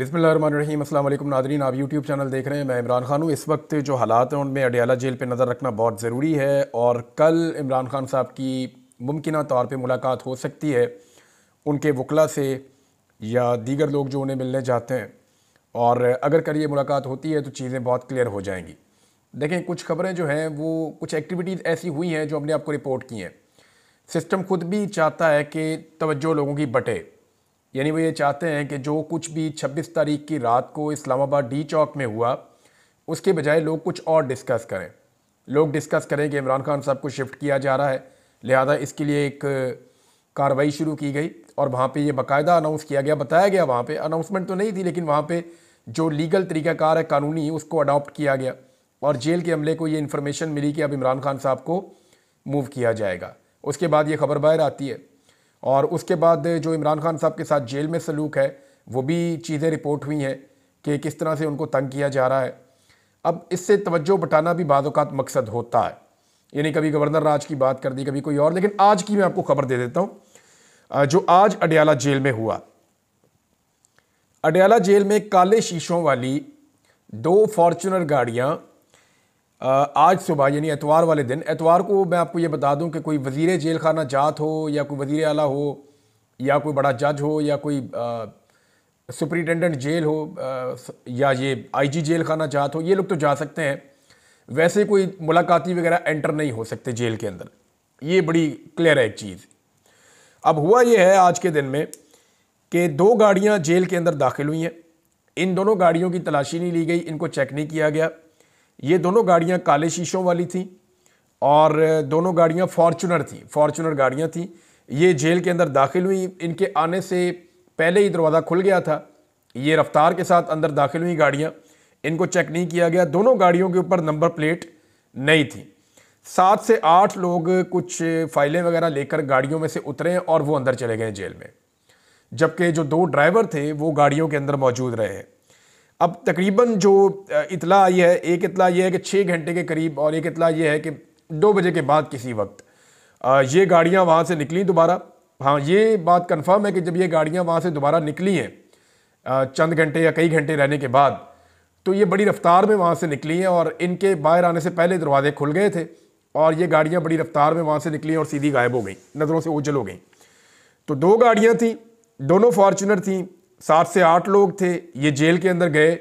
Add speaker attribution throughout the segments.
Speaker 1: बिस्मिल्लाहिर्रहमानिर्रहीम। अस्सलाम वालेकुम नादरीन, आप यूट्यूब चैनल देख रहे हैं। मैं इमरान खान हूँ। इस वक्त जो हालात हैं उनमें अडयाला जेल पे नज़र रखना बहुत ज़रूरी है और कल इमरान खान साहब की मुमकिना तौर पे मुलाकात हो सकती है उनके वकला से या दीगर लोग जो उन्हें मिलने जाते हैं, और अगर कल ये मुलाकात होती है तो चीज़ें बहुत क्लियर हो जाएंगी। देखें, कुछ खबरें जो हैं वो कुछ एक्टिविटीज़ ऐसी हुई हैं जो हमने आपको रिपोर्ट की हैं। सिस्टम खुद भी चाहता है कि तवज्जो लोगों की बटे, यानी वो ये चाहते हैं कि जो कुछ भी 26 तारीख की रात को इस्लामाबाद डी चौक में हुआ उसके बजाय लोग कुछ और डिस्कस करें। लोग डिस्कस करें कि इमरान खान साहब को शिफ्ट किया जा रहा है, लिहाजा इसके लिए एक कार्रवाई शुरू की गई और वहाँ पे ये बाकायदा अनाउंस किया गया, बताया गया। वहाँ पे अनाउंसमेंट तो नहीं थी, लेकिन वहाँ पे जो लीगल तरीक़ाकार है कानूनी, उसको अडॉप्ट किया गया और जेल के अमले को ये इन्फॉर्मेशन मिली कि अब इमरान खान साहब को मूव किया जाएगा। उसके बाद ये खबर बाहर आती है और उसके बाद जो इमरान खान साहब के साथ जेल में सलूक है वो भी चीज़ें रिपोर्ट हुई हैं कि किस तरह से उनको तंग किया जा रहा है। अब इससे तवज्जो बटाना भी बाज़ औक़ात मकसद होता है, यानी कभी गवर्नर राज की बात कर दी, कभी कोई और। लेकिन आज की मैं आपको खबर दे देता हूँ जो आज अडयाला जेल में हुआ। अडयाला जेल में काले शीशों वाली 2 फॉर्चूनर गाड़ियाँ आज सुबह, यानी एतवार वाले दिन, एतवार को मैं आपको ये बता दूं कि कोई वज़ीर जेल खाना जात हो या कोई वज़ीर आला हो या कोई बड़ा जज हो या कोई सुपरिटेंडेंट जेल हो या ये आईजी जेल खाना जात हो, ये लोग तो जा सकते हैं। वैसे कोई मुलाकाती वगैरह एंटर नहीं हो सकते जेल के अंदर, ये बड़ी क्लियर है एक चीज़। अब हुआ ये है आज के दिन में कि 2 गाड़ियाँ जेल के अंदर दाखिल हुई हैं। इन दोनों गाड़ियों की तलाशी नहीं ली गई, इनको चेक नहीं किया गया। ये दोनों गाड़ियां काले शीशों वाली थी और दोनों गाड़ियां फॉर्चूनर गाड़ियां थी। ये जेल के अंदर दाखिल हुई, इनके आने से पहले ही दरवाज़ा खुल गया था। ये रफ्तार के साथ अंदर दाखिल हुई गाड़ियां, इनको चेक नहीं किया गया। दोनों गाड़ियों के ऊपर नंबर प्लेट नहीं थी। 7 से 8 लोग कुछ फाइलें वगैरह लेकर गाड़ियों में से उतरे और वो अंदर चले गए जेल में, जबकि जो 2 ड्राइवर थे वो गाड़ियों के अंदर मौजूद रहे हैं। अब तकरीबन जो इतला आई है, एक इतला ये है कि 6 घंटे के करीब और एक इतला ये है कि 2 बजे के बाद किसी वक्त ये गाड़ियां वहाँ से निकली दोबारा। हाँ, ये बात कंफर्म है कि जब ये गाड़ियां वहाँ से दोबारा निकली हैं चंद घंटे या कई घंटे रहने के बाद, तो ये बड़ी रफ्तार में वहाँ से निकली हैं और इनके बाहर आने से पहले दरवाजे खुल गए थे और ये गाड़ियाँ बड़ी रफ्तार में वहाँ से निकली और सीधी गायब हो गई, नज़रों से ओझल हो गई। तो 2 गाड़ियाँ थी, दोनों फॉर्चूनर थी, 7 से 8 लोग थे। ये जेल के अंदर गए,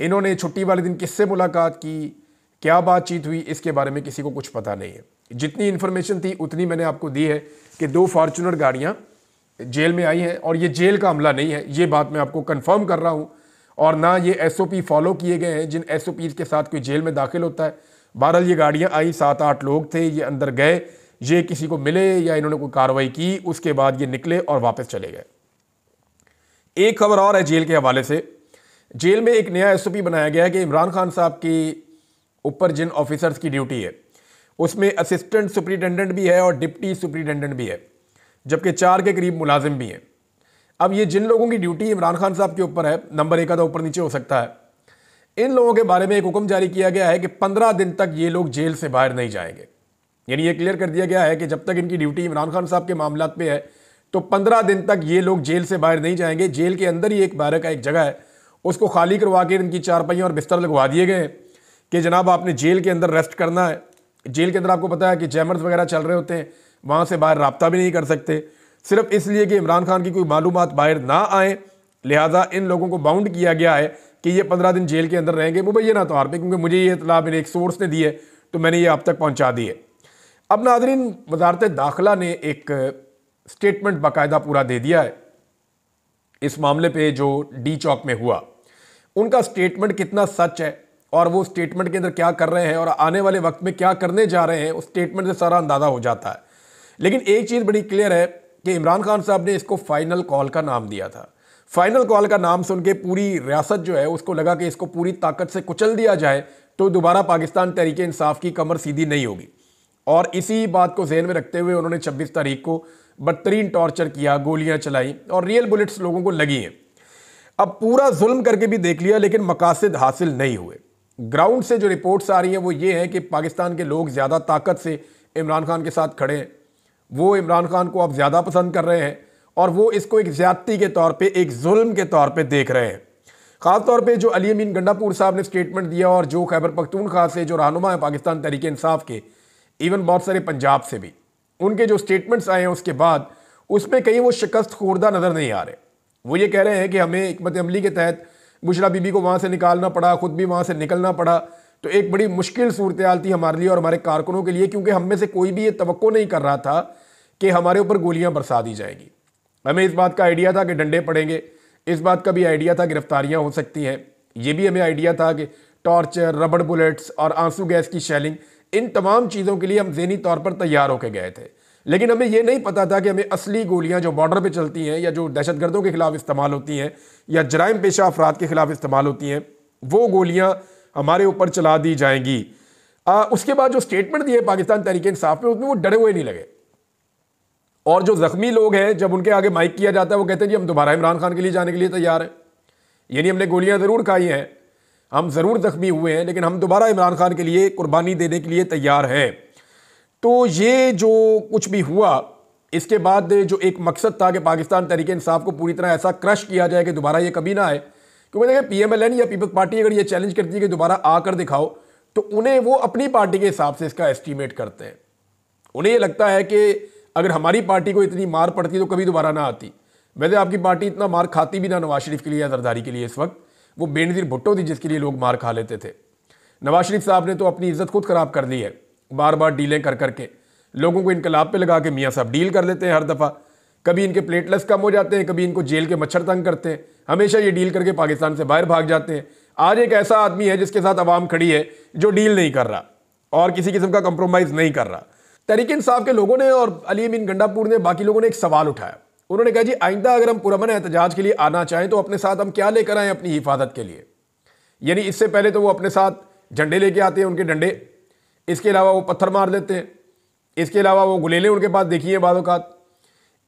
Speaker 1: इन्होंने छुट्टी वाले दिन किससे मुलाकात की, क्या बातचीत हुई, इसके बारे में किसी को कुछ पता नहीं है। जितनी इन्फॉर्मेशन थी उतनी मैंने आपको दी है कि 2 फॉर्चूनर गाड़ियाँ जेल में आई हैं और ये जेल का अमला नहीं है, ये बात मैं आपको कंफर्म कर रहा हूँ। और ना ये SOP फॉलो किए गए हैं जिन SOPs के साथ कोई जेल में दाखिल होता है। बहरहाल ये गाड़ियाँ आई, 7-8 लोग थे, ये अंदर गए, ये किसी को मिले या इन्होंने कोई कार्रवाई की, उसके बाद ये निकले और वापस चले गए। एक खबर और है जेल के हवाले से। जेल में एक नया SOP बनाया गया है कि इमरान खान साहब के ऊपर जिन ऑफिसर्स की ड्यूटी है उसमें असिस्टेंट सुपरिटेंडेंट भी है और डिप्टी सुपरिटेंडेंट भी है, जबकि 4 के करीब मुलाजिम भी हैं। अब ये जिन लोगों की ड्यूटी इमरान खान साहब के ऊपर है, नंबर 1 आधा ऊपर नीचे हो सकता है, इन लोगों के बारे में एक हुक्म जारी किया गया है कि 15 दिन तक ये लोग जेल से बाहर नहीं जाएंगे। यानी ये क्लियर कर दिया गया है कि जब तक इनकी ड्यूटी इमरान खान साहब के मामलात पे है तो 15 दिन तक ये लोग जेल से बाहर नहीं जाएंगे। जेल के अंदर ही एक बैरक का एक जगह है, उसको खाली करवा के इनकी चारपाइयाँ और बिस्तर लगवा दिए गए हैं कि जनाब आपने जेल के अंदर रेस्ट करना है। जेल के अंदर आपको पता है कि जैमर्स वगैरह चल रहे होते हैं, वहाँ से बाहर राब्ता भी नहीं कर सकते, सिर्फ इसलिए कि इमरान खान की कोई मालूमात बाहर ना आए। लिहाजा इन लोगों को बाउंड किया गया है कि ये 15 दिन जेल के अंदर रहेंगे मुबैना तौर पर, क्योंकि मुझे ये इतला मेरे एक सोर्स ने दी है तो मैंने ये आप तक पहुँचा दी है। अब नाज़रीन, वज़ारत दाखिला ने एक स्टेटमेंट बाकायदा पूरा दे दिया है इस मामले पे जो डी चौक में हुआ। उनका स्टेटमेंट कितना सच है और वो स्टेटमेंट के अंदर क्या कर रहे हैं और आने वाले वक्त में क्या करने जा रहे हैं, उस स्टेटमेंट से सारा अंदाज़ा हो जाता है। लेकिन एक चीज़ बड़ी क्लियर है कि इमरान खान साहब ने इसको फाइनल कॉल का नाम दिया था। फाइनल कॉल का नाम सुन के पूरी रियासत जो है उसको लगा कि इसको पूरी ताकत से कुचल दिया जाए तो दोबारा पाकिस्तान तहरीक इंसाफ की कमर सीधी नहीं होगी। और इसी बात को ज़हन में रखते हुए उन्होंने 26 तारीख को बदतरीन टॉर्चर किया, गोलियां चलाई और रियल बुलेट्स लोगों को लगी हैं। अब पूरा जुल्म करके भी देख लिया लेकिन मकासद हासिल नहीं हुए। ग्राउंड से जो रिपोर्ट्स आ रही हैं वो ये है कि पाकिस्तान के लोग ज़्यादा ताकत से इमरान खान के साथ खड़े हैं, वो इमरान खान को अब ज़्यादा पसंद कर रहे हैं और वो इसको एक ज़्यादती के तौर पे, एक जुल्म के तौर पे देख रहे हैं। ख़ासतौर पे जो अली अमीन गंडापुर साहब ने स्टेटमेंट दिया और जो खैबर पख्तूनख्वा से जो रहनुमा है पाकिस्तान तहरीक इंसाफ के, इवन बहुत सारे पंजाब से भी उनके जो स्टेटमेंट्स आए हैं उसके बाद उसमें कहीं वो शिकस्त खोरदा नज़र नहीं आ रहे। वो ये कह रहे हैं कि हमें हिकमत अमली के तहत बुशरा बीबी को वहाँ से निकालना पड़ा, ख़ुद भी वहाँ से निकलना पड़ा, तो एक बड़ी मुश्किल सूरत हाल थी हमारे लिए और हमारे कारकुनों के लिए, क्योंकि हम में से कोई भी ये तवक्को नहीं कर रहा था कि हमारे ऊपर गोलियाँ बरसा दी जाएगी। हमें इस बात का आइडिया था कि डंडे पड़ेंगे, इस बात का भी आइडिया था गिरफ्तारियाँ हो सकती हैं, ये भी हमें आइडिया था कि टॉर्चर, रबड़ बुलेट्स और आंसू गैस की शेलिंग, इन तमाम चीज़ों के लिए हम ज़हनी तौर पर तैयार होकर गए थे। लेकिन हमें यह नहीं पता था कि हमें असली गोलियां जो बॉर्डर पे चलती हैं या जो दहशतगर्दों के खिलाफ इस्तेमाल होती हैं या जराइम पेशा अफराद के खिलाफ इस्तेमाल होती हैं, वो गोलियां हमारे ऊपर चला दी जाएंगी। उसके बाद जो स्टेटमेंट दिए पाकिस्तान तहरीक इंसाफ में, उसमें वो डरे हुए नहीं लगे। और जो जख्मी लोग हैं, जब उनके आगे माइक किया जाता है, वो कहते हैं जी हम दोबारा इमरान खान के लिए जाने के लिए तैयार हैं। यानी हमने गोलियां ज़रूर खाई हैं, हम ज़रूर जख्मी हुए हैं, लेकिन हम दोबारा इमरान खान के लिए कुर्बानी देने के लिए तैयार हैं। तो ये जो कुछ भी हुआ, इसके बाद जो एक मकसद था कि पाकिस्तान तहरीक इंसाफ को पूरी तरह ऐसा क्रश किया जाए कि दोबारा ये कभी ना आए, क्योंकि देखिए PMLN या पीपल्स पार्टी अगर ये चैलेंज करती है कि दोबारा आकर दिखाओ, तो उन्हें वो अपनी पार्टी के हिसाब से इसका एस्टीमेट करते हैं। उन्हें ये लगता है कि अगर हमारी पार्टी को इतनी मार पड़ती तो कभी दोबारा ना आती। वैसे आपकी पार्टी इतना मार खाती भी ना नवाज शरीफ के लिए या जरदारी के लिए, इस वक्त वो बेनज़ीर भुट्टो थी जिसके लिए लोग मार खा लेते थे। नवाज शरीफ साहब ने तो अपनी इज्जत खुद ख़राब कर ली है, बार बार डीलें कर करके लोगों को इनकलाब पे लगा के मियाँ साहब डील कर लेते हैं हर दफ़ा। कभी इनके प्लेटलेट्स कम हो जाते हैं, कभी इनको जेल के मच्छर तंग करते हैं, हमेशा ये डील करके पाकिस्तान से बाहर भाग जाते हैं। आज एक ऐसा आदमी है जिसके साथ अवाम खड़ी है जो डील नहीं कर रहा और किसी किस्म का कंप्रोमाइज़ नहीं कर रहा। तहरीक इंसाफ के लोगों ने और अली अमीन गंडापुर ने, बाकी लोगों ने एक सवाल उठाया। उन्होंने कहा जी आइंदा अगर हम पुरअमन एहतजाज के लिए आना चाहें तो अपने साथ हम क्या लेकर आएँ अपनी हिफाजत के लिए। यानी इससे पहले तो वो अपने साथ झंडे लेके आते हैं, उनके डंडे, इसके अलावा वो पत्थर मार देते हैं, इसके अलावा वो गुलेलें उनके पास देखिए बाज़-औक़ात,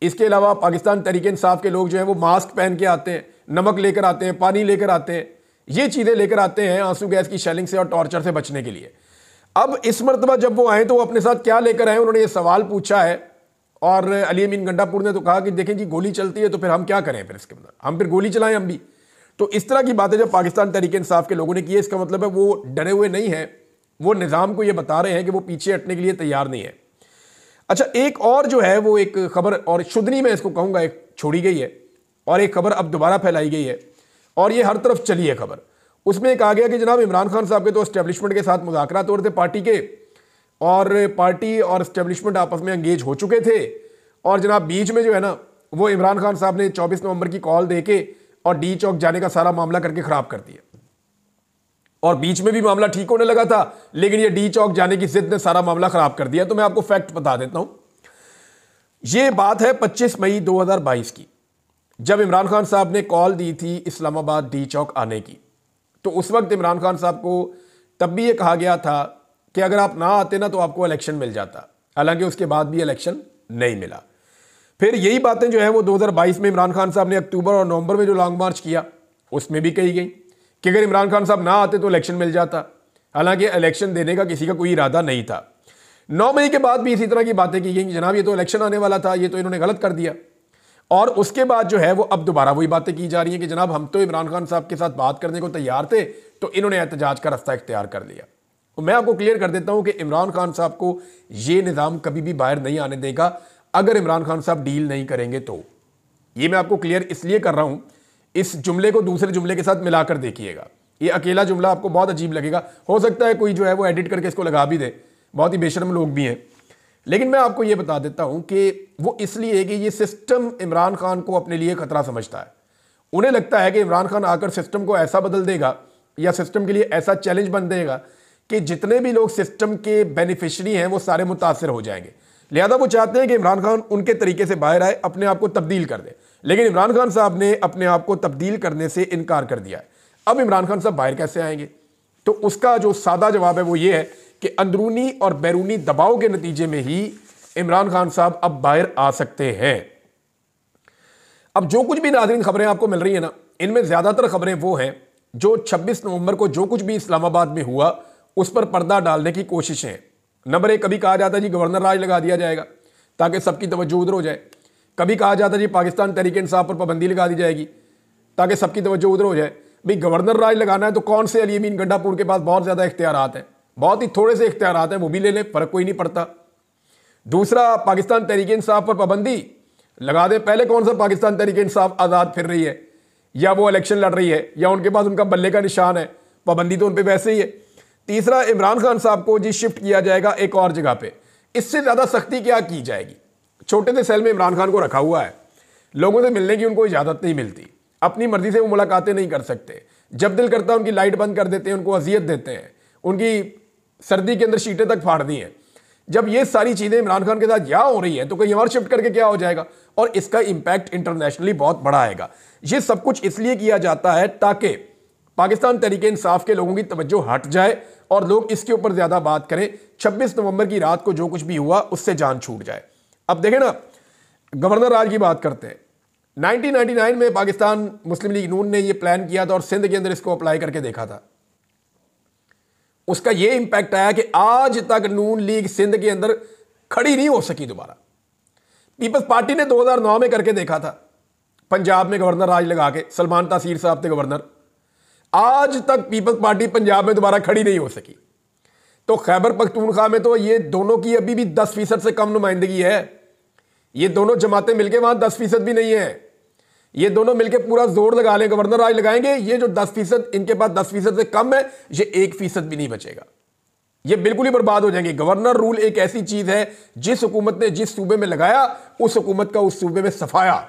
Speaker 1: इसके अलावा पाकिस्तान तहरीक इंसाफ के लोग जो हैं वो मास्क पहन के आते हैं, नमक लेकर आते हैं, पानी लेकर आते हैं, ये चीज़ें लेकर आते हैं आंसू गैस की शेलिंग से और टॉर्चर से बचने के लिए। अब इस मरतबा जब वो आए तो वो अपने साथ क्या लेकर आए, उन्होंने ये सवाल पूछा है। और अली अमीन गंडापुर ने तो कहा कि देखें जी गोली चलती है तो फिर हम क्या करें, फिर इसके बाद हम फिर गोली चलाएं हम भी। तो इस तरह की बातें जब पाकिस्तान तहरीक इंसाफ के लोगों ने की, इसका मतलब है वो डरे हुए नहीं हैं, वो निज़ाम को ये बता रहे हैं कि वो पीछे हटने के लिए तैयार नहीं है। अच्छा, एक और जो है वो एक खबर, और शुदनी में इसको कहूँगा, एक छोड़ी गई है और एक खबर अब दोबारा फैलाई गई है और ये हर तरफ चली है खबर। उसमें कहा गया कि जनाब इमरान खान साहब के तो एस्टेब्लिशमेंट के साथ मुज़ाकरात हो रहे थे पार्टी के, और पार्टी और एस्टेब्लिशमेंट आपस में एंगेज हो चुके थे, और जनाब बीच में जो है ना वो इमरान खान साहब ने 24 नवंबर की कॉल दे के और डी चौक जाने का सारा मामला करके ख़राब कर दिया। और बीच में भी मामला ठीक होने लगा था, लेकिन ये डी चौक जाने की जिद ने सारा मामला ख़राब कर दिया। तो मैं आपको फैक्ट बता देता हूँ। ये बात है 25 मई 2022 की, जब इमरान खान साहब ने कॉल दी थी इस्लामाबाद डी चौक आने की। तो उस वक्त इमरान खान साहब को तब भी ये कहा गया था कि अगर आप ना आते ना तो आपको इलेक्शन मिल जाता। हालांकि उसके बाद भी इलेक्शन नहीं मिला। फिर यही बातें जो है वो 2022 में इमरान खान साहब ने अक्टूबर और नवंबर में जो लॉन्ग मार्च किया उसमें भी कही गई कि अगर इमरान खान साहब ना आते तो इलेक्शन मिल जाता। हालांकि इलेक्शन देने का किसी का कोई इरादा नहीं था। 9 मई के बाद भी इसी तरह की बातें की गई कि जनाब ये तो इलेक्शन आने वाला था, ये तो इन्होंने गलत कर दिया। और उसके बाद जो है वो अब दोबारा वही बातें की जा रही हैं कि जनाब हम तो इमरान खान साहब के साथ बात करने को तैयार थे, तो इन्होंने एहतजाज का रास्ता इख्तियार कर लिया। तो मैं आपको क्लियर कर देता हूं कि इमरान खान साहब को ये निज़ाम कभी भी बाहर नहीं आने देगा अगर इमरान खान साहब डील नहीं करेंगे तो। ये मैं आपको क्लियर इसलिए कर रहा हूं, इस जुमले को दूसरे जुमले के साथ मिलाकर देखिएगा। ये अकेला जुमला आपको बहुत अजीब लगेगा, हो सकता है कोई जो है वो एडिट करके इसको लगा भी दे, बहुत ही बेशर्म लोग भी हैं। लेकिन मैं आपको ये बता देता हूं कि वो इसलिए कि ये सिस्टम इमरान खान को अपने लिए खतरा समझता है। उन्हें लगता है कि इमरान खान आकर सिस्टम को ऐसा बदल देगा या सिस्टम के लिए ऐसा चैलेंज बन देगा कि जितने भी लोग सिस्टम के बेनिफिशरी हैं वो सारे मुतासर हो जाएंगे। लिहाजा वो चाहते हैं कि इमरान खान उनके तरीके से बाहर आए, अपने आप को तब्दील कर दे। लेकिन इमरान खान साहब ने अपने आप को तब्दील करने से इनकार कर दिया है। अब इमरान खान साहब बाहर कैसे आएंगे? तो उसका जो सादा जवाब है वो ये है कि अंदरूनी और बैरूनी दबाव के नतीजे में ही इमरान खान साहब अब बाहर आ सकते हैं। अब जो कुछ भी नाज़रीन खबरें आपको मिल रही है ना, इनमें ज़्यादातर खबरें वो हैं जो 26 नवंबर को जो कुछ भी इस्लामाबाद में हुआ उस पर पर्दा डालने की कोशिशें हैं। नंबर 1, कभी कहा जाता है जी गवर्नर राज लगा दिया जाएगा ताकि सबकी तवज्जो उधर हो जाए। कभी कहा जाता है जी पाकिस्तान तहरीक इंसाफ पर पाबंदी लगा दी जाएगी ताकि सबकी तवज्जो उधर हो जाए। भाई गवर्नर राज लगाना है तो कौन से अली अमीन गंडापुर के पास बहुत ज़्यादा इख्तियारात हैं, बहुत ही थोड़े से इख्तियारात हैं, वो भी ले लें, फ़र्क कोई नहीं पड़ता। दूसरा, पाकिस्तान तहरीक इंसाफ पर पाबंदी लगा दें। पहले कौन सा पाकिस्तान तहरीक इंसाफ आज़ाद फिर रही है, या वो इलेक्शन लड़ रही है, या उनके पास उनका बल्ले का निशान है, पाबंदी तो उन पर वैसे ही है। तीसरा, इमरान खान साहब को जी शिफ्ट किया जाएगा एक और जगह पे, इससे ज़्यादा सख्ती क्या की जाएगी? छोटे से सेल में इमरान खान को रखा हुआ है, लोगों से मिलने की उनको इजाज़त नहीं मिलती, अपनी मर्जी से वो मुलाकातें नहीं कर सकते, जब दिल करता है उनकी लाइट बंद कर देते हैं, उनको अजियत देते हैं, उनकी सर्दी के अंदर शीटें तक फाड़ दी हैं। जब ये सारी चीज़ें इमरान खान के साथ यहाँ हो रही हैं तो कहीं और शिफ्ट करके क्या हो जाएगा, और इसका इम्पैक्ट इंटरनेशनली बहुत बड़ा आएगा। ये सब कुछ इसलिए किया जाता है ताकि पाकिस्तान तहरीक इंसाफ के लोगों की तवज्जो हट जाए और लोग इसके ऊपर ज़्यादा बात करें। 26 नवंबर की रात को जो कुछ भी हुआ उससे जान छूट जाए। अब देखें ना, गवर्नर राज की बात करते हैं। 1999 में पाकिस्तान मुस्लिम लीग नून ने ये प्लान किया था और सिंध के अंदर इसको अप्लाई करके देखा था। उसका ये इंपैक्ट आया कि आज तक नून लीग सिंध के अंदर खड़ी नहीं हो सकी दोबारा। पीपल्स पार्टी ने 2009 में करके देखा था, पंजाब में गवर्नर राज लगा के, सलमान तासीर साहब थे गवर्नर। आज तक पीपल्स पार्टी पंजाब में दोबारा खड़ी नहीं हो सकी। तो खैबर पख्तूनख्वा में तो ये दोनों की अभी भी 10% से कम नुमाइंदगी है। ये दोनों जमातें मिलकर वहां 10% भी नहीं है। ये दोनों मिलकर पूरा जोर लगा लें, गवर्नर राज लगाएंगे, ये जो 10% इनके पास 10% से कम है, ये 1% भी नहीं बचेगा। ये बिल्कुल ही बर्बाद हो जाएंगे। गवर्नर रूल एक ऐसी चीज है, जिस हुकूमत ने जिस सूबे में लगाया उस हुकूमत का उस सूबे में सफाया,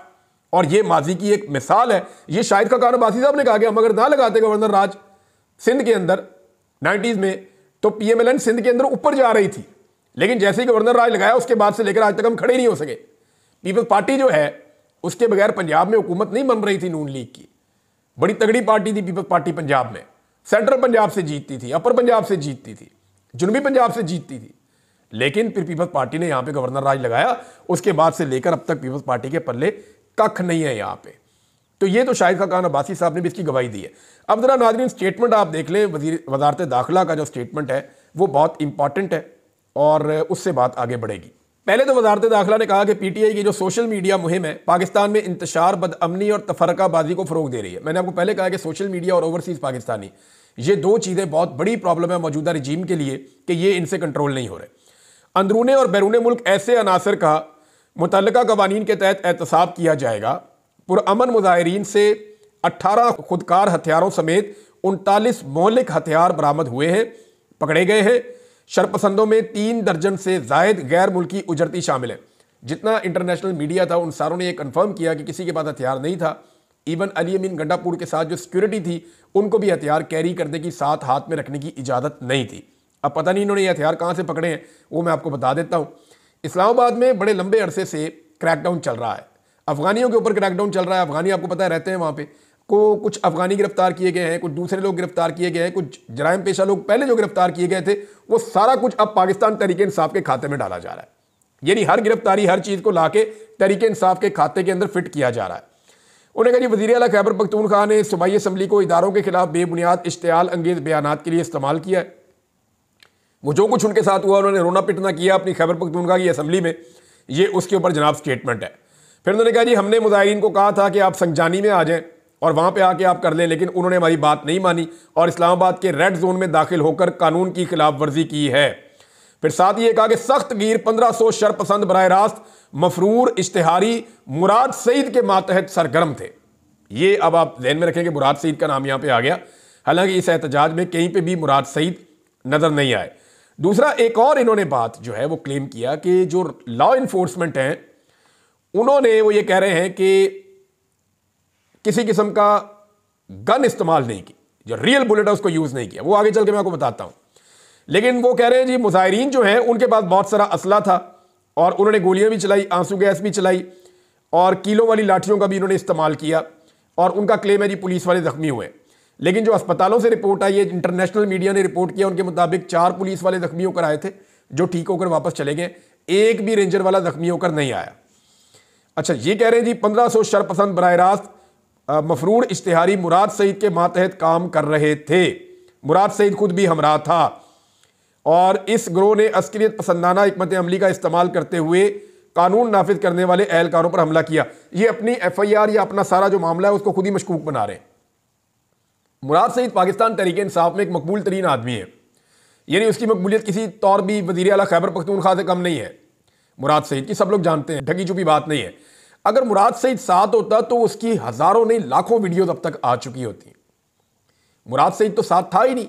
Speaker 1: और ये माजी की एक मिसाल है। ये शाहिद खाकान अब्बासी साहब ने कहा कि हम अगर ना लगाते गवर्नर राज सिंध के अंदर 90s में, तो PMLN सिंध के अंदर ऊपर जा रही थी, लेकिन जैसे ही गवर्नर राज लगाया उसके बाद से लेकर आज तक हम खड़े नहीं हो सके। पीपल्स पार्टी जो है उसके बगैर पंजाब में हुकूमत नहीं बन रही थी। नून लीग की बड़ी तगड़ी पार्टी थी पीपल्स पार्टी पंजाब में, सेंट्रल पंजाब से जीतती थी, अपर पंजाब से जीतती थी, जुनूबी पंजाब से जीतती थी। लेकिन फिर पीपल्स पार्टी ने यहां पे गवर्नर राज लगाया, उसके बाद से लेकर अब तक पीपल्स पार्टी के पल्ले कख नहीं है यहां पे। तो ये तो शाहिद खाकान अब्बासी साहब ने भी इसकी गवाही दी है। अब जरा नाज़रीन स्टेटमेंट आप देख लें, वज़ारत दाखिला का जो स्टेटमेंट है वो बहुत इंपॉर्टेंट है और उससे बात आगे बढ़ेगी। पहले तो वज़ारत दाखिला ने कहा कि PTI की जो सोशल मीडिया मुहिम है पाकिस्तान में इंतशार, बदअमनी और तफरकाबाजी को फ़रोग दे रही है। मैंने आपको पहले कहा कि सोशल मीडिया और ओवरसीज़ पाकिस्तानी, ये दो चीज़ें बहुत बड़ी प्रॉब्लम है मौजूदा रजीम के लिए कि ये इनसे कंट्रोल नहीं हो रहे। अंदरूने और बैरूने मुल्क ऐसे अनासर का मुतल्लका कवानीन के तहत एहतसाब किया जाएगा। पुरअमन मुजाहिरीन से 18 खुदकार हथियारों समेत 39 मौलिक हथियार बरामद हुए हैं, पकड़े गए हैं। शरपसंदों में 3 दर्जन से जायद गैर मुल्की उजरती शामिल है। जितना इंटरनेशनल मीडिया था उन सारों ने यह कन्फर्म किया कि किसी के पास हथियार नहीं था। इवन अली अमीन गंडापुर के साथ जो सिक्योरिटी थी उनको भी हथियार कैरी करने की, साथ हाथ में रखने की इजाज़त नहीं थी। अब पता नहीं इन्होंने ये हथियार कहाँ से पकड़े हैं, वो मैं आपको बता देता हूँ। इस्लामाबाद में बड़े लंबे अरसे से क्रैकडाउन चल रहा है, अफगानियों के ऊपर क्रैकडाउन चल रहा है। अफगानी आपको पता है रहते हैं वहाँ पे, कुछ अफगानी गिरफ्तार किए गए हैं, कुछ दूसरे लोग गिरफ्तार किए गए हैं, कुछ जराइम पेशा लोग पहले जो गिरफ्तार किए गए थे वो सारा कुछ अब पाकिस्तान तहरीक इंसाफ के खाते में डाला जा रहा है। यानी हर गिरफ्तारी, हर चीज़ को लाके तहरीक इंसाफ के खाते के अंदर फिट किया जा रहा है। उन्होंने कहा जी वज़ीर आला खैबर पख्तूनख्वा ने सूबाई असम्बली को इदारों के खिलाफ बेबुनियाद इश्तियाल अंगेज बयानात के लिए इस्तेमाल किया है। वो जो कुछ उनके साथ हुआ, उन्होंने रोना पिटना किया अपनी खैबर पख्तूनख्वा की असम्बली में, ये उसके ऊपर जनाब स्टेटमेंट है। फिर उन्होंने कहा जी हमने मुजाहिरीन को कहा था कि आप संगजानी में आ जाएं और वहाँ पे आके आप कर लें, लेकिन उन्होंने हमारी बात नहीं मानी और इस्लामाबाद के रेड जोन में दाखिल होकर कानून की खिलाफ वर्जी की है। फिर साथ ये कहा कि सख्त गिर 1500 शरपसंद बराह रास्त मफरूर इश्तिहारी मुराद सईद के मातहत सरगर्म थे। ये अब आप ध्यान में रखें कि मुराद सईद का नाम यहाँ पे आ गया, हालांकि इस एहतजाज में कहीं पे भी मुराद सईद नजर नहीं आए। दूसरा, एक और इन्होंने बात जो है वो क्लेम किया कि जो लॉ इन्फोर्समेंट हैं उन्होंने, वो ये कह रहे हैं कि किसी किस्म का गन इस्तेमाल नहीं की, जो रियल बुलेट है उसको यूज नहीं किया। वो आगे चल के मैं आपको बताता हूं। लेकिन वो कह रहे हैं जी मुजाहिरीन जो हैं उनके पास बहुत सारा असला था और उन्होंने गोलियां भी चलाई, आंसू गैस भी चलाई और कीलों वाली लाठियों का भी इन्होंने इस्तेमाल किया। और उनका क्लेम है जी पुलिस वाले जख्मी हुए। लेकिन जो अस्पतालों से रिपोर्ट आई है, इंटरनेशनल मीडिया ने रिपोर्ट किया, उनके मुताबिक 4 पुलिस वाले जख्मी होकर आए थे जो ठीक होकर वापस चले गए, एक भी रेंजर वाला जख्मी होकर नहीं आया। अच्छा, ये कह रहे हैं जी 1500 शरपसंद बराह रास्त मफरूर इश्तिहारी मुराद सईद के मातहत काम कर रहे थे। मुराद सईद खुद भी हमरा था और इस ग्रोह ने अस्करियत पसंदाना हिकमत अमली का इस्तेमाल करते हुए कानून नाफिज करने वाले एहलकारों पर हमला किया। ये अपनी FIR या अपना सारा जो मामला है उसको खुद ही मशकूक बना रहे हैं। मुराद सईद पाकिस्तान तहरीक इंसाफ में एक मकबूल तरीन आदमी है, यानी उसकी मकबूलियत किसी तौर भी वज़ीर आला खैबर पख्तूनख्वा से कम नहीं है। मुराद सईद की सब लोग जानते हैं, ढकी चुपी बात नहीं है। अगर मुराद सईद साथ होता तो उसकी हज़ारों नहीं लाखों वीडियोज़ अब तक आ चुकी होती। मुराद सईद तो साथ था ही नहीं,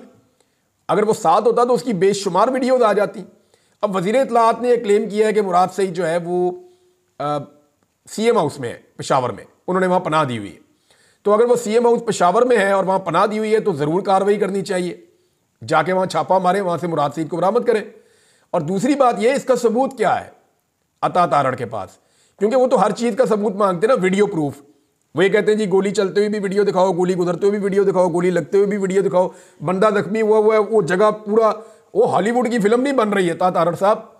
Speaker 1: अगर वो साथ होता तो उसकी बेशुमार वीडियोज़ आ जाती। अब वज़ीर इत्तलाआत ने यह क्लेम किया है कि मुराद सईद जो है वो CM हाउस में है पेशावर में, उन्होंने वहाँ पनाह दी हुई है। तो अगर वो CM हाउस पेशावर में है और वहाँ पनाह दी हुई है तो ज़रूर कार्रवाई करनी चाहिए, जाके वहाँ छापा मारें, वहाँ से मुराद सईद को बरामद करें। और दूसरी बात यह, इसका सबूत क्या है अता तारड़ के पास, क्योंकि वो तो हर चीज़ का सबूत मांगते हैं ना, वीडियो प्रूफ। वो ये कहते हैं जी गोली चलते हुए भी वीडियो दिखाओ, गोली गुजरते हुए भी वीडियो दिखाओ, गोली लगते हुए भी वीडियो दिखाओ, बंदा जख्मी हुआ है, वो जगह पूरा, वो हॉलीवुड की फिल्म नहीं बन रही है तारड़ साहब,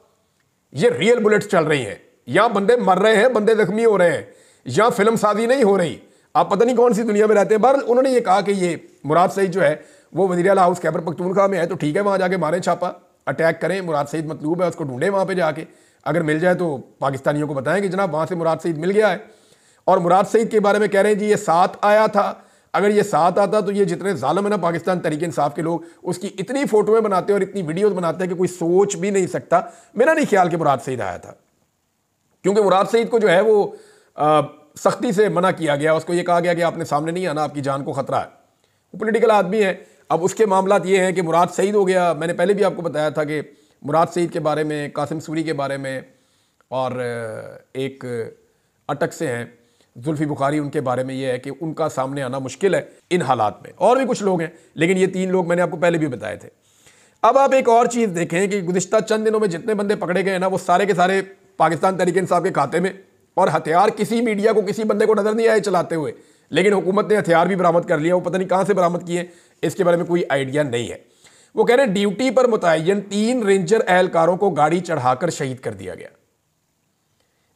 Speaker 1: ये रियल बुलेट्स चल रही हैं, यहाँ बंदे मर रहे हैं, बंदे जख्मी हो रहे हैं, यहाँ फिल्म साजी नहीं हो रही। आप पता नहीं कौन सी दुनिया में रहते हैं। बहरहाल उन्होंने ये कहा कि ये मुराद सईद जो है वो वज़ीर आला हाउस खैबर पख्तूनख्वा में है, तो ठीक है, वहाँ जाके मारें छापा, अटैक करें, मुराद सईद मतलूब है, उसको ढूंढें वहाँ पे जाके, अगर मिल जाए तो पाकिस्तानियों को बताएं कि जनाब वहाँ से मुराद सईद मिल गया है। और मुराद सईद के बारे में कह रहे हैं जी ये साथ आया था। अगर ये साथ आता तो ये जितने जालिम है ना पाकिस्तान तहरीक इंसाफ के लोग, उसकी इतनी फोटोएं बनाते हैं और इतनी वीडियोस बनाते हैं कि कोई सोच भी नहीं सकता। मेरा नहीं ख्याल कि मुराद सईद आया था, क्योंकि मुराद सईद को जो है वो सख्ती से मना किया गया, उसको ये कहा गया कि आपने सामने नहीं आना, आपकी जान को खतरा है। वो पॉलिटिकल आदमी है। अब उसके मामलात ये हैं कि मुराद सईद हो गया, मैंने पहले भी आपको बताया था कि मुराद सईद के बारे में, कासिम सूरी के बारे में, और एक अटक से हैं जुल्फी बुखारी, उनके बारे में ये है कि उनका सामने आना मुश्किल है इन हालात में। और भी कुछ लोग हैं, लेकिन ये 3 लोग मैंने आपको पहले भी बताए थे। अब आप एक और चीज़ देखें कि गुज़िश्ता चंद दिनों में जितने बंदे पकड़े गए ना, वो सारे के सारे पाकिस्तान तहरीक इंसाफ के खाते में, और हथियार किसी मीडिया को, किसी बंदे को नजर नहीं आए चलाते हुए, लेकिन हुकूमत ने हथियार भी बरामद कर लिया। वो पता नहीं कहाँ से बरामद किए, इसके बारे में कोई आइडिया नहीं है। वो कह रहे हैं ड्यूटी पर मुतय्यन 3 रेंजर एहलकारों को गाड़ी चढ़ाकर शहीद कर दिया गया।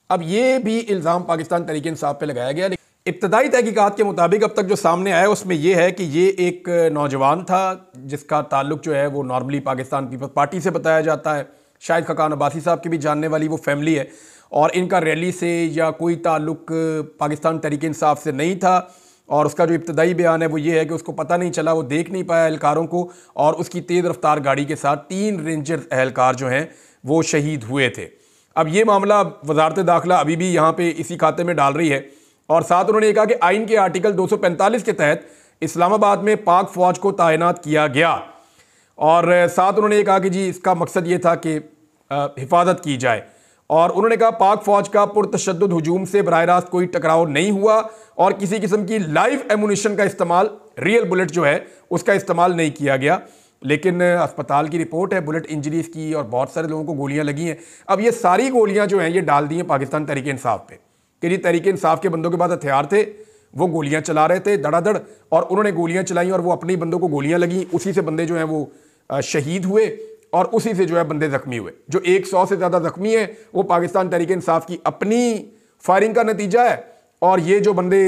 Speaker 1: अब ये भी इल्ज़ाम पाकिस्तान तहरीक इंसाफ पे लगाया गया। इब्तदाई तहकीकात के मुताबिक अब तक जो सामने आया उसमें यह है कि ये एक नौजवान था जिसका ताल्लुक जो है वो नॉर्मली पाकिस्तान पीपल्स पार्टी से बताया जाता है, शायद खकान अब्बासी साहब की भी जानने वाली वो फैमिली है, और इनका रैली से या कोई ताल्लुक पाकिस्तान तहरीक इंसाफ से नहीं था। और उसका जो इब्तदाई बयान है वो ये है कि उसको पता नहीं चला, वो देख नहीं पाया एहलकारों को, और उसकी तेज़ रफ्तार गाड़ी के साथ 3 रेंजर एहलकार जो हैं वो शहीद हुए थे। अब ये मामला वजारत दाखिला अभी भी यहाँ पे इसी खाते में डाल रही है, और साथ उन्होंने ये कहा कि आइन के आर्टिकल 245 के तहत इस्लामाबाद में पाक फ़ौज को तैनात किया गया। और साथ उन्होंने ये कहा कि जी इसका मकसद ये था कि हिफाजत की जाए, और उन्होंने कहा पाक फ़ौज का पुरतशद्दुद हुजूम से बराह रास्त कोई टकराव नहीं हुआ, और किसी किस्म की लाइव एमुनिशन का इस्तेमाल, रियल बुलेट जो है उसका इस्तेमाल नहीं किया गया। लेकिन अस्पताल की रिपोर्ट है बुलेट इंजरीज की, और बहुत सारे लोगों को गोलियां लगी हैं। अब ये सारी गोलियां जो हैं ये डाल दी हैं पाकिस्तान तहरीक इंसाफ पे कि जी तहरीक इंसाफ के बंदों के पास हथियार थे, वो गोलियां चला रहे थे धड़ाधड़, और उन्होंने गोलियां चलाई और वो अपने ही बंदों को गोलियां लगी, उसी से बंदे जो हैं वो शहीद हुए, और उसी से जो है बंदे जख्मी हुए। जो 100 से ज़्यादा जख्मी है वो पाकिस्तान तहरीक इंसाफ की अपनी फायरिंग का नतीजा है, और ये जो बंदे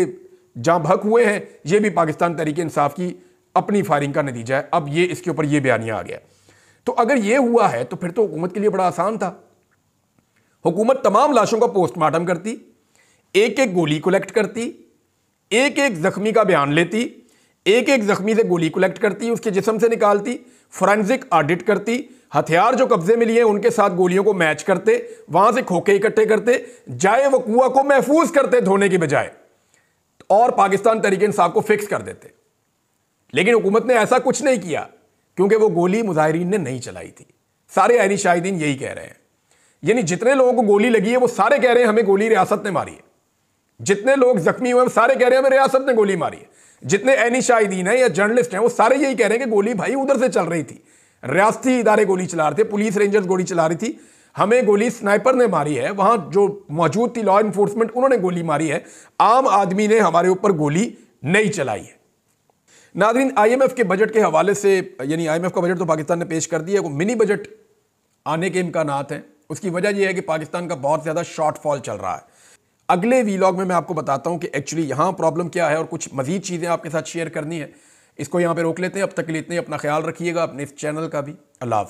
Speaker 1: जहाँ भक हुए हैं ये भी पाकिस्तान तहरीक इंसाफ की अपनी फायरिंग का नतीजा है। अब ये इसके ऊपर ये बयानिया आ गया। तो अगर ये हुआ है तो फिर तो हुकूमत के लिए बड़ा आसान था। हुकूमत तमाम लाशों का पोस्टमार्टम करती, एक एक गोली कलेक्ट करती, एक एक जख्मी का बयान लेती, एक एक जख्मी से गोली कलेक्ट करती, उसके जिस्म से निकालती, फोरेंसिक ऑडिट करती, हथियार जो कब्जे में लिए उनके साथ गोलियों को मैच करते, वहां से खोखे इकट्ठे करते, जाए वकुआ को महफूज करते धोने की बजाय, और पाकिस्तान तहरीक इंसाफ को फिक्स कर देते। लेकिन हुकूमत ने ऐसा कुछ नहीं किया, क्योंकि वो गोली मुजाहिरीन ने नहीं चलाई थी। सारे आईनी शाहिदीन यही कह रहे हैं, यानी जितने लोगों को गोली लगी है वो सारे कह रहे हैं हमें गोली रियासत ने मारी है। जितने लोग जख्मी हुए सारे कह रहे हैं हमें रियासत ने गोली मारी है। जितने ऐनी शाहिदीन हैं या जर्नलिस्ट हैं वो सारे यही कह रहे हैं कि गोली भाई उधर से चल रही थी, रियासती इदारे गोली चला रहे थे, पुलिस रेंजर्स गोली चला रही थी, हमें गोली स्नाइपर ने मारी है, वहां जो मौजूद थी लॉ इन्फोर्समेंट उन्होंने गोली मारी है, आम आदमी ने हमारे ऊपर गोली नहीं चलाई है। नाज़रीन, IMF के बजट के हवाले से, यानी IMF का बजट तो पाकिस्तान ने पेश कर दिया, वो मिनी बजट आने के इम्कानात हैं। उसकी वजह यह है कि पाकिस्तान का बहुत ज़्यादा शॉर्टफॉल चल रहा है। अगले वीलॉग में मैं आपको बताता हूं कि एक्चुअली यहाँ प्रॉब्लम क्या है, और कुछ मजीद चीज़ें आपके साथ शेयर करनी है। इसको यहाँ पे रोक लेते हैं। अब तक के लिए इतने, अपना ख्याल रखिएगा, अपने इस चैनल का भी। अल्लाह हाफ़िज़।